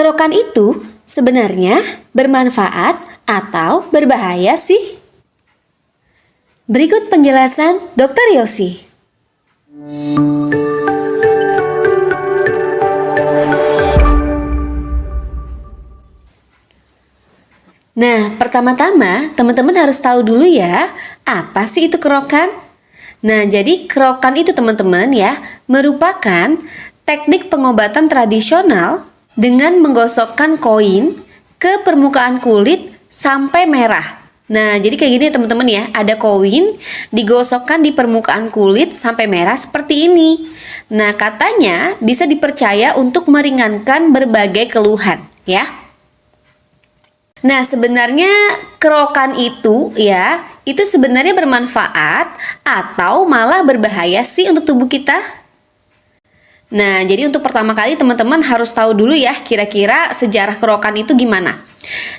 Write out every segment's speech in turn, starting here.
kerokan itu sebenarnya bermanfaat atau berbahaya sih? Berikut penjelasan Dr. Yosi. Nah, pertama-tama teman-teman harus tahu dulu ya, apa sih itu kerokan? Nah, jadi kerokan itu teman-teman ya, merupakan teknik pengobatan tradisional dengan menggosokkan koin ke permukaan kulit sampai merah. Nah, jadi kayak gini teman-teman ya, ada koin digosokkan di permukaan kulit sampai merah seperti ini. Nah, katanya bisa dipercaya untuk meringankan berbagai keluhan ya. Nah, sebenarnya kerokan itu ya, itu sebenarnya bermanfaat atau malah berbahaya sih untuk tubuh kita? Nah, jadi untuk pertama kali teman-teman harus tahu dulu ya kira-kira sejarah kerokan itu gimana.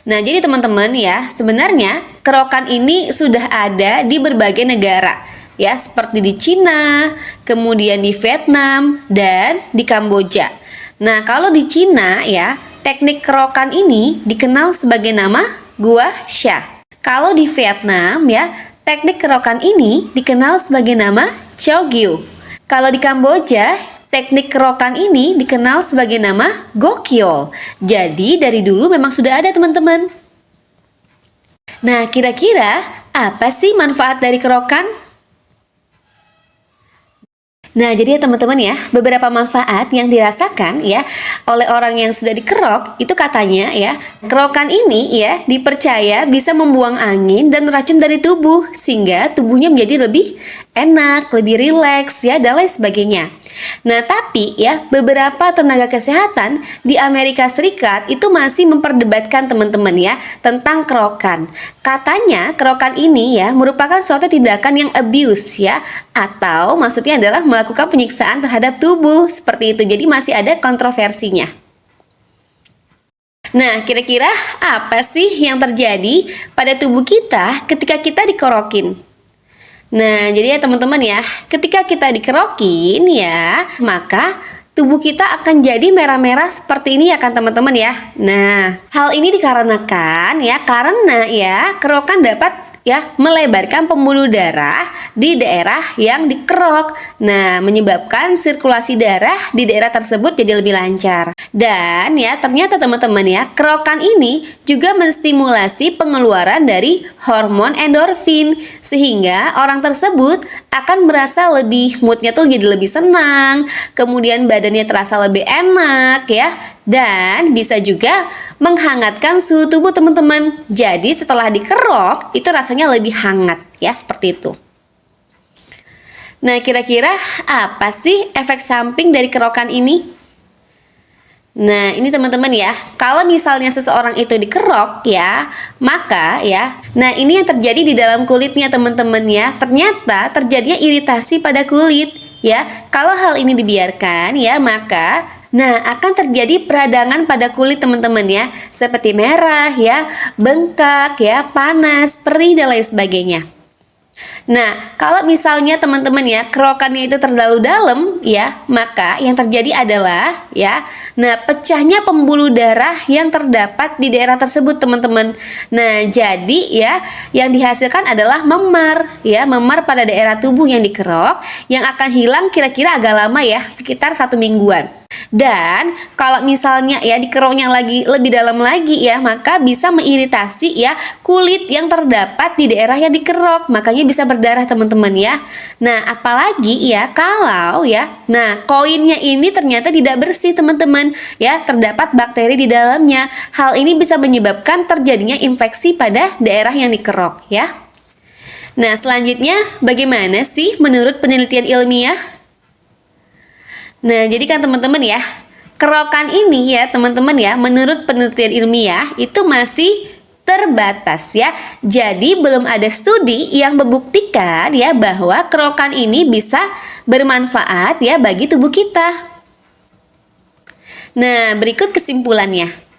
Nah, jadi teman-teman ya, sebenarnya kerokan ini sudah ada di berbagai negara ya, seperti di Cina, kemudian di Vietnam, dan di Kamboja. Nah, kalau di Cina ya, teknik kerokan ini dikenal sebagai nama gua sha. Kalau di Vietnam ya, teknik kerokan ini dikenal sebagai nama chow gyu. Kalau di Kamboja, teknik kerokan ini dikenal sebagai nama gokyo. Jadi dari dulu memang sudah ada teman-teman. Nah, kira-kira apa sih manfaat dari kerokan? Nah, jadi ya teman-teman ya, beberapa manfaat yang dirasakan ya oleh orang yang sudah dikerok itu katanya ya, kerokan ini ya dipercaya bisa membuang angin dan racun dari tubuh sehingga tubuhnya menjadi lebih enak, lebih rileks ya, dan lain sebagainya. Nah, tapi ya beberapa tenaga kesehatan di Amerika Serikat itu masih memperdebatkan teman-teman ya tentang kerokan. Katanya kerokan ini ya merupakan suatu tindakan yang abuse ya, atau maksudnya adalah melakukan penyiksaan terhadap tubuh seperti itu. Jadi masih ada kontroversinya. Nah, kira-kira apa sih yang terjadi pada tubuh kita ketika kita dikerokin? Nah, jadi ya teman-teman ya, ketika kita dikerokin ya, maka tubuh kita akan jadi merah-merah seperti ini ya kan teman-teman ya. Nah, hal ini dikarenakan ya, karena ya kerokan dapat ya melebarkan pembuluh darah di daerah yang dikerok. Nah, menyebabkan sirkulasi darah di daerah tersebut jadi lebih lancar. Dan ya ternyata teman-teman ya, kerokan ini juga menstimulasi pengeluaran dari hormon endorfin sehingga orang tersebut akan merasa lebih moodnya tuh jadi lebih senang, kemudian badannya terasa lebih enak ya, dan bisa juga menghangatkan suhu tubuh teman-teman. Jadi setelah dikerok itu rasanya lebih hangat ya, seperti itu. Nah, kira-kira apa sih efek samping dari kerokan ini? Nah, ini teman-teman ya, kalau misalnya seseorang itu dikerok ya, maka ya, nah ini yang terjadi di dalam kulitnya teman-teman ya, ternyata terjadinya iritasi pada kulit ya. Kalau hal ini dibiarkan ya, maka nah akan terjadi peradangan pada kulit teman-teman ya, seperti merah ya, bengkak ya, panas, perih, dan lain sebagainya. Nah, kalau misalnya teman-teman ya kerokannya itu terlalu dalam ya, maka yang terjadi adalah ya, nah pecahnya pembuluh darah yang terdapat di daerah tersebut teman-teman. Nah, jadi ya yang dihasilkan adalah memar ya, memar pada daerah tubuh yang dikerok yang akan hilang kira-kira agak lama ya, sekitar 1 mingguan. Dan kalau misalnya ya dikeroknya lagi lebih dalam lagi ya, maka bisa mengiritasi ya kulit yang terdapat di daerah yang dikerok, makanya bisa berdarah teman-teman ya. Nah, apalagi ya kalau ya, nah koinnya ini ternyata tidak bersih teman-teman ya, terdapat bakteri di dalamnya. Hal ini bisa menyebabkan terjadinya infeksi pada daerah yang dikerok ya. Nah, selanjutnya bagaimana sih menurut penelitian ilmiah? Nah, jadi kan teman-teman ya, kerokan ini ya teman-teman ya, menurut penelitian ilmiah itu masih terbatas ya. Jadi belum ada studi yang membuktikan ya bahwa kerokan ini bisa bermanfaat ya bagi tubuh kita. Nah, berikut kesimpulannya.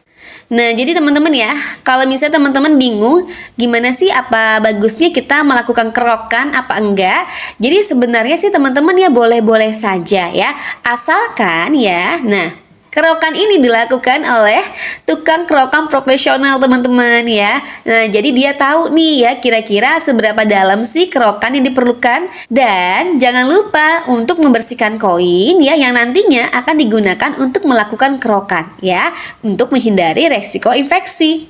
Nah, jadi teman-teman ya, kalau misalnya teman-teman bingung gimana sih apa bagusnya kita melakukan kerokan apa enggak, jadi sebenarnya sih teman-teman ya boleh-boleh saja ya, asalkan ya, nah kerokan ini dilakukan oleh tukang kerokan profesional teman-teman ya. Nah, jadi dia tahu nih ya kira-kira seberapa dalam sih kerokan yang diperlukan. Dan jangan lupa untuk membersihkan koin ya yang nantinya akan digunakan untuk melakukan kerokan ya, untuk menghindari resiko infeksi.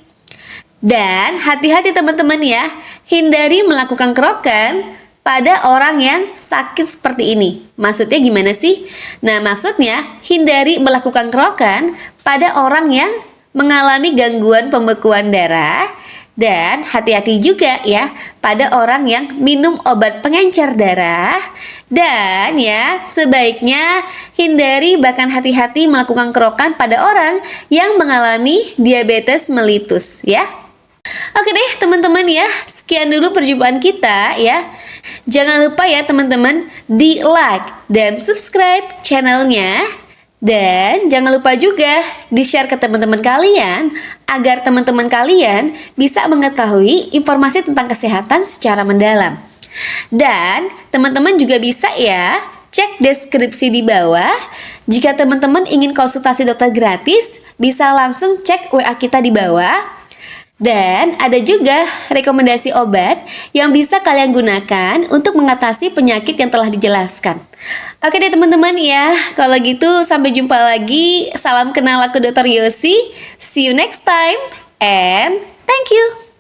Dan hati-hati teman-teman ya, hindari melakukan kerokan pada orang yang sakit seperti ini. Maksudnya gimana sih? Nah, maksudnya hindari melakukan kerokan pada orang yang mengalami gangguan pembekuan darah. Dan hati-hati juga ya pada orang yang minum obat pengencer darah. Dan ya sebaiknya hindari bahkan hati-hati melakukan kerokan pada orang yang mengalami diabetes mellitus ya. Oke deh teman-teman ya, sekian dulu perjumpaan kita ya. Jangan lupa ya teman-teman di like dan subscribe channelnya. Dan jangan lupa juga di-share ke teman-teman kalian agar teman-teman kalian bisa mengetahui informasi tentang kesehatan secara mendalam. Dan teman-teman juga bisa ya cek deskripsi di bawah. Jika teman-teman ingin konsultasi dokter gratis, bisa langsung cek WA kita di bawah. Dan ada juga rekomendasi obat yang bisa kalian gunakan untuk mengatasi penyakit yang telah dijelaskan. Oke deh teman-teman ya, kalau gitu sampai jumpa lagi. Salam kenal, aku Dr. Yosi. See you next time and thank you.